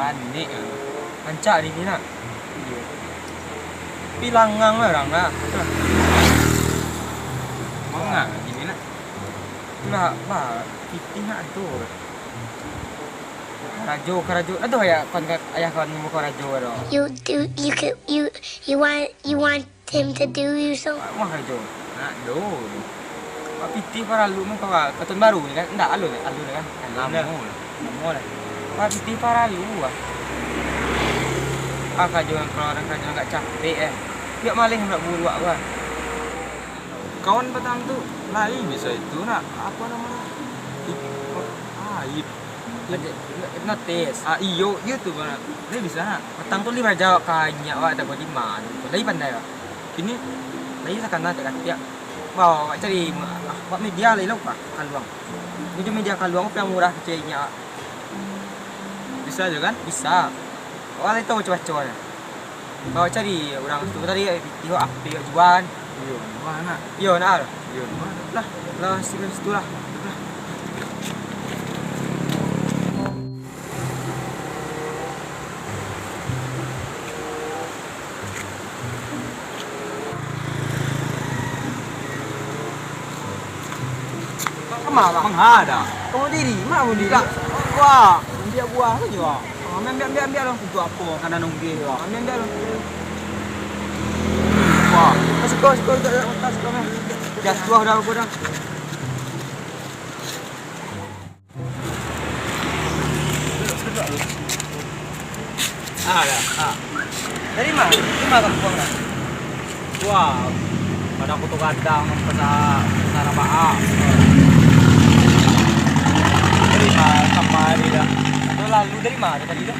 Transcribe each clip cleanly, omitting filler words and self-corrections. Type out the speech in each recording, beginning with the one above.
panik. Ancak di sini nak. Pilangang lah orang nak. Mau nggak gini nak? Itulah bah pitih nak tu. Karajo. Aduh ya kon ayah kon mau karajo ado. You want him to do you so? Mah karajo. Nak do. Pak pitih para lu mau kau keton baru ni kan? Enggak alun kan? Lama lah. Pak pitih para lu ah. Karajo kalau orang karajo enggak capek Biar maling nak buru aku. Kawan petang tuh lali bisa itu nak apa namanya? Notice. Iyo tuh kan. Ini bisa nak. Petang tu lima jawab kanya awak tak boleh mana. Lagi pandai awak. Kini Lagi sekarang tak kata bawa awak cari buat media lagi lah pak kaluang. Ini media kaluang yang murah kecilnya. bisa juga kan? Bisa. Awak itu coba-coba. Bawa cari orang tu tadi tengok apa dia jual. Iyo mana? Yo nak. Iyo mana? Lah situ lah. Kemana? Menghadap. Kamu diri, mana pun diri? Wah, dia buah tu juga. Ambil lah. Untuk apa? Karena nunggu ya. Ambil lah. Wah, Masuk kau tak atas kau meh. Jatuh dah aku dah. ada. Dari mana? Dari mana kamu buang dah? Wah, pada aku tuh kadang pesara baak. Dari mana kemari dah? Kau lalu dari mana tadi dah?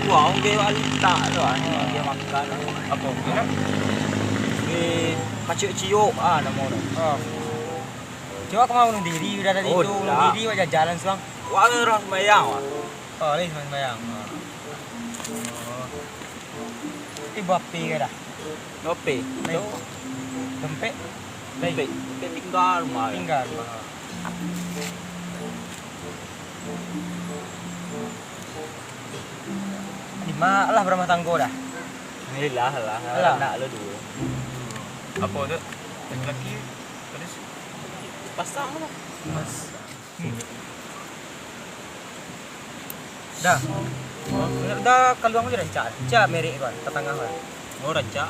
Wah, orang dia wanita tu kan. Dia makan. Apa? Dia di Kacik Ciok nama orang. Coba kamu mau bunuh diri udah tadi Oh, itu bunuh dah. diri wajah jalan selang. Wah, orang sembahyang wah. Oh, ni sembahyang. Ibu api ke dah? Ngopi. Baik. Tempek Baik. Kita tinggal rumah. tinggal. Lima lah berumah tangga dah. Alhamdulillah lah. Alah. Nak lu dulu. Apa tu? Laki terus pasang lah. Mas. Dah. Dah kalau kamu sudah cak merek kan, tetangga kan. Oh, raja.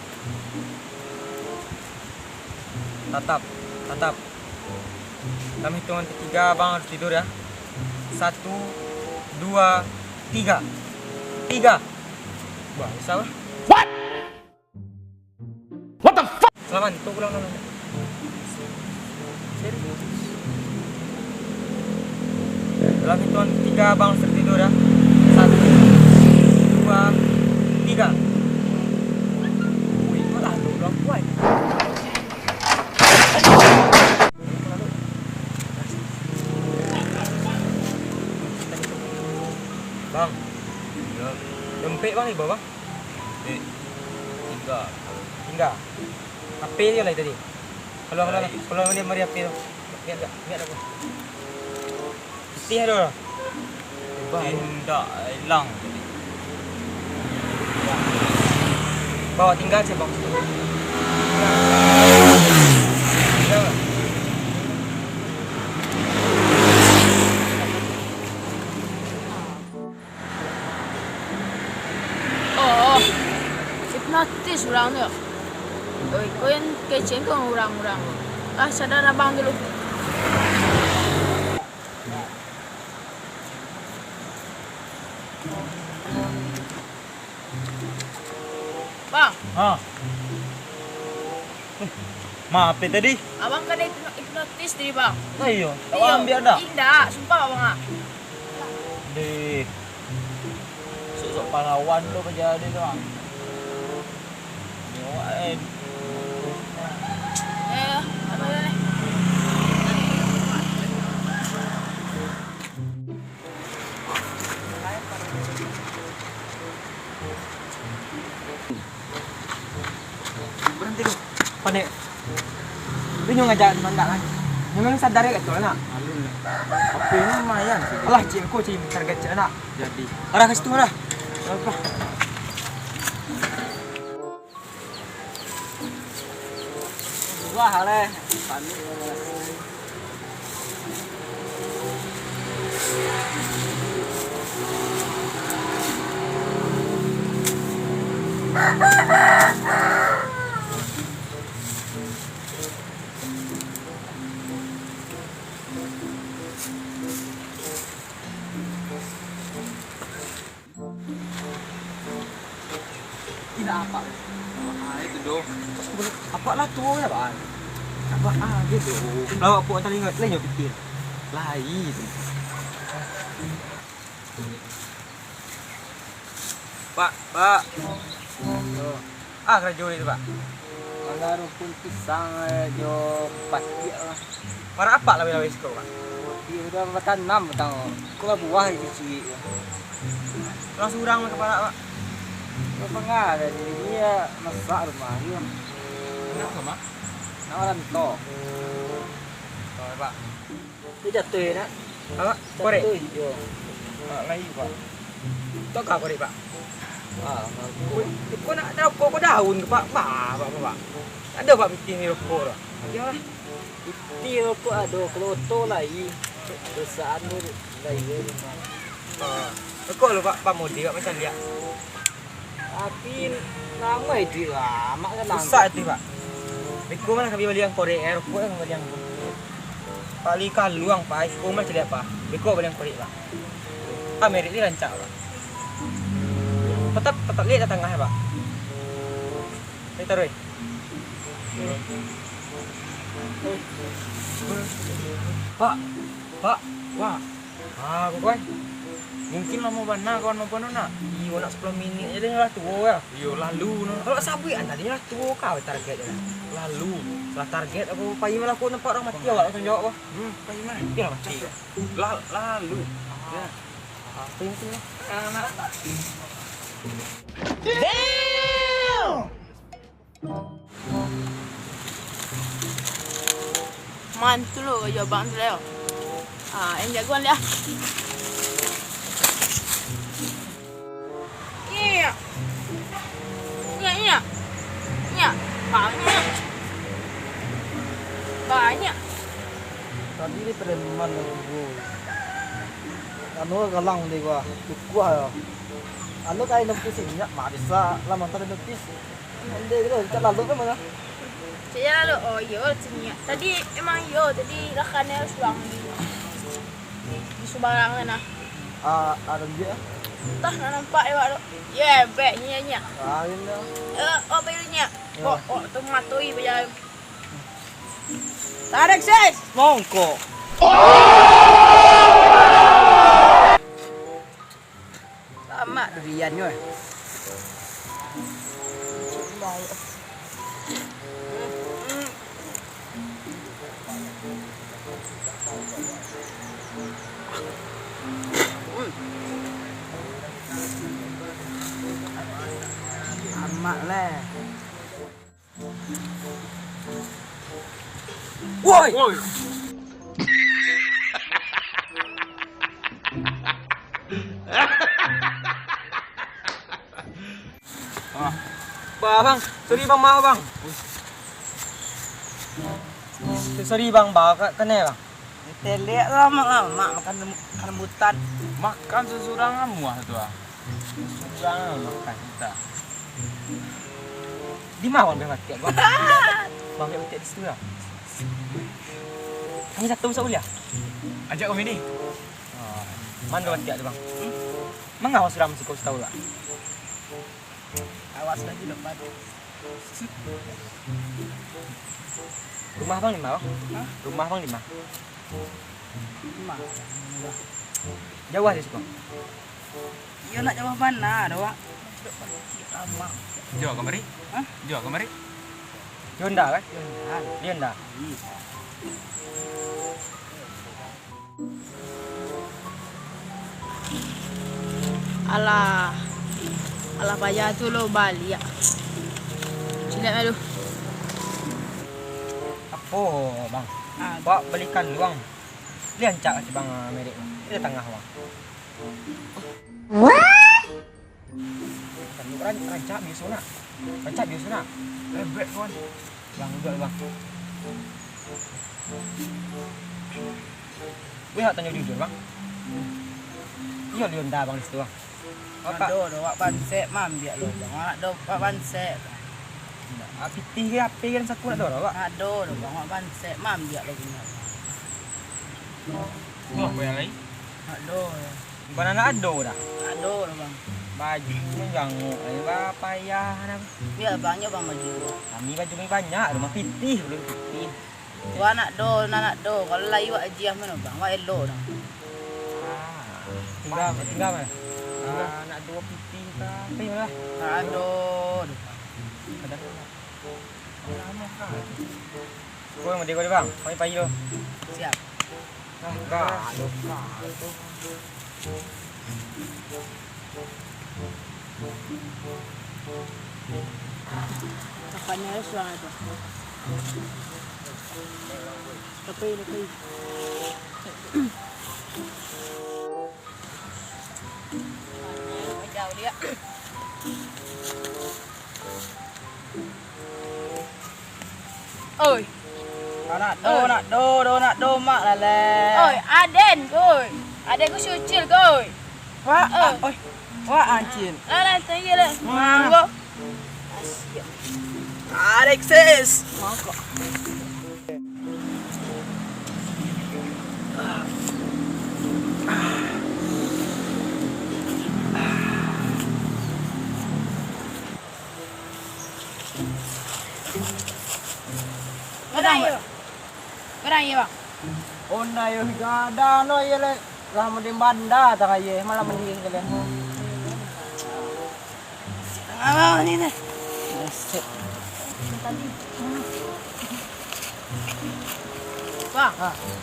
Tatap. Dalam hitungan ketiga abang harus tidur ya. 1, 2, 3. 3. Wah, bisa lah. What the fuck? Selamat, tuh pulang. Serius. Dalam hitungan ketiga abang harus tertidur ya. 1, 2, 3. Wih, malah lu belum kuat. Bang, Ya, dompet bang ni bawa bang? tinggal. HP dia lah tadi. Kalau dia mari HP tu. Biar aku. Putih ada lah. Tidak hilang. Bawa tinggal saya bang. Tinggal lah. Oh, hipnotis orang tu. Kau yang kecil kau orang-orang. Sadar abang dulu. Bang, Maaf tadi. abang kan hipnotis diri bang. Nah iya, tak Iya. ambil dah. Tidak, sumpah bang. Di sok pahlawan tu kejadian tu bang. Apa ni? Berhenti dulu. Panik. Lu nyong ngajak mandak kan. Memang sadar ya betul nak. Tapi ini lumayan sih. Alah cik aku cik target cik anak. Jadi Arah ke situ arah. Apa? Wah, leh. Panik. Tidak apa. Itu doh. Apa lah tu ya, Bang? Apa aja doh. Lawa po tali ngat lain yo pikir. Lain. Pak. Kerja itu, Pak. Kalau pun pisang jo pasti lah. Mara apa lawi-lawi siko, Pak? Dia udah bertanam tahu. Kau buah itu sih. Langsung urang ke kepala, Pak. Kau pengar dari dia masak rumah dia. Kenapa, Mak? Nawaran to. Oh, Pak. Dia jatuh nak. Apa? Korek. Jatuh jo. Lagi, Pak. Tok ka korek, Pak. Kau nak ada rokok daun ke, Pak? Pak. Ada, Pak, bikin ni rokok lah. ya lah. Dia pun ada keloto lagi. Besar tu lagi. Rokok lu, Pak. Pak modi, Pak. Macam dia. Tapi lama itu lah. Mak kan lama. Susah itu, Pak. Biko mana kami beli yang korek, rokok yang beli yang pali kaluang, Pak. Biko mana cari apa? Biko beli yang korek, Pak. Merit ni rancak, Pak. Tetap lihat tengah ya, Pak. Ini taruh. Pak. Wah. Kawan. Mungkin lama bana kawan mau bana nak. Iyo nak 10 minit aja dah tua ya. Iyo lalu no. Kalau sabu ya tadi lah tua kau target je. Lalu salah target aku pagi malah aku nampak orang mati awak langsung jawab apa? Pagi mana? Ya mati. Lalu. Ya. Apa yang tu? Damn! Mantul lo kerja abang tu lah. Yang jagoan dia. Iya. Banyak. Tadi ni preman aku. Anu galang deh gua. Gua ya. Anu kayak nempis minyak marisa lama tadi nempis. Ande gitu kita lalu kan mana? Saya lalu, oh iya, tadi emang iya, tadi rakannya suang di Subarang sana. Ada dia. Entah nak nampak ya, Pak. Ya, beknya. Ini. Oh, belnya. Oh, tu matui berjalan. Tarik, sis. Mongko. Sama duriannya. Amak lah. Woi. Bang, sorry bang, maaf bang. Sorry bang, bawa ke ne bang. Telek lah mak makan rambutan. Makan sesurang muah tu ah. Sesurang makan kita. Di mana bang mati bang? Bang mati di situ lah. Kami satu usah ulia. Ajak kami ni. Mana mati ada bang? Mengapa suram si kau tahu lah? Awas lagi depan. Rumah bang di mana? Rumah bang di mana? Jauh di situ. Iya nak jawab mana, doa. Lama. Jauh kemari? Jauh kemari? Yonda kan? Yonda. Alah payah tu lo balik ya. Sini aduh. Apa bang? Bawa belikan luang. Liancak si bang Merik. Di tengah bang. What? Lu rancak biasa nak. Rancak biasa nak. Bebek kawan. Bang, udah bang. Gue hak tanya jujur bang. Iya lion dah bang di situ bang. Apa? Do wak bansek mam dia lo. Bang do wak bansek. Api tiga api kan satu nak dorong pak. Do bang wak bansek mam dia lo punya. Oh, boleh lagi. Do. Banana ado dah. Do bang. Baju menjanguk, ini apa ya? Biar bangnya bang baju. Kami baju kami banyak, rumah putih, belum putih. Tu anak do. Kalau lain wak ajiah mana bang? Wak elo dah. Tinggal mana? Anak dua putih kah? Tapi mana? Do. Ada. Lama kah? Kau yang mendekor bang, kami pagi lo. Siap. Kah, lo. Kapanya suara itu. Tapi. Jauh dia. Oi, Nak do mak lah le. oi, Aden koi. Aden ku sucil koi. Wak, oi. Wak anjin. Lah tanya le. Manggo. Alexis. Mangko. Berang ya bang. Ona yo gada no ye le lah mending banda ta ye malah mending kalian. Ah, ni ni. Bang,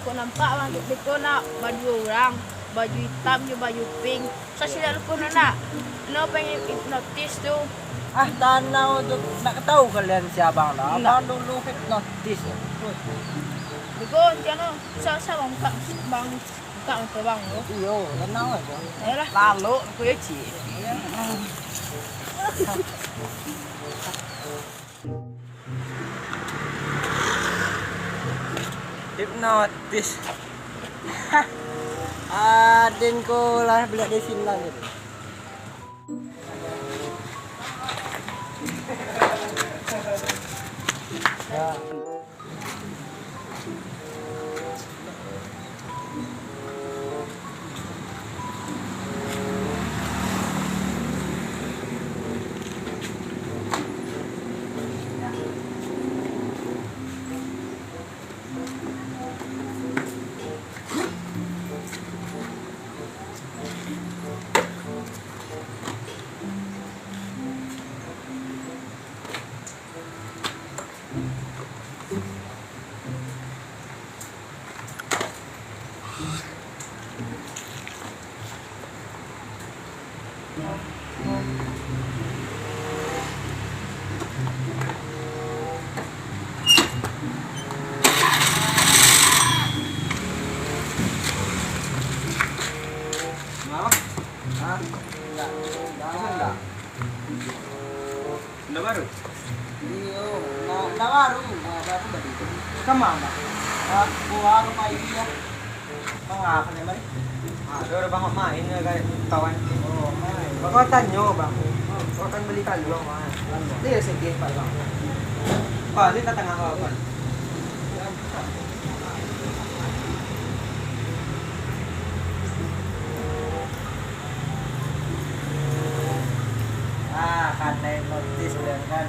kau nampak bang di kau nak baju orang, baju hitam je baju pink. Saya silap kau nak. Nak pengen hipnotis tu. Ah tanah untuk nak tahu kalian siapa lah. Abang dulu hipnotis. Kau jangan saya bang buka mata bang tu. Iyo, tenang aja. Ayolah. Lalu aku ya cik. Hipnotis. Aden ko lah bila di sini lah gitu. Ya. Udah baru? Iyo, na baru balik. Kemana? Aku baru main ya. Mengapa nih, Mari? Udah bang main kayak kawan. Oh, main. Bang tanya bang. Kau kan beli kalung bang. Dia sedih pak bang. Pak, dia tak tengah apa? Ah, kan notis kan.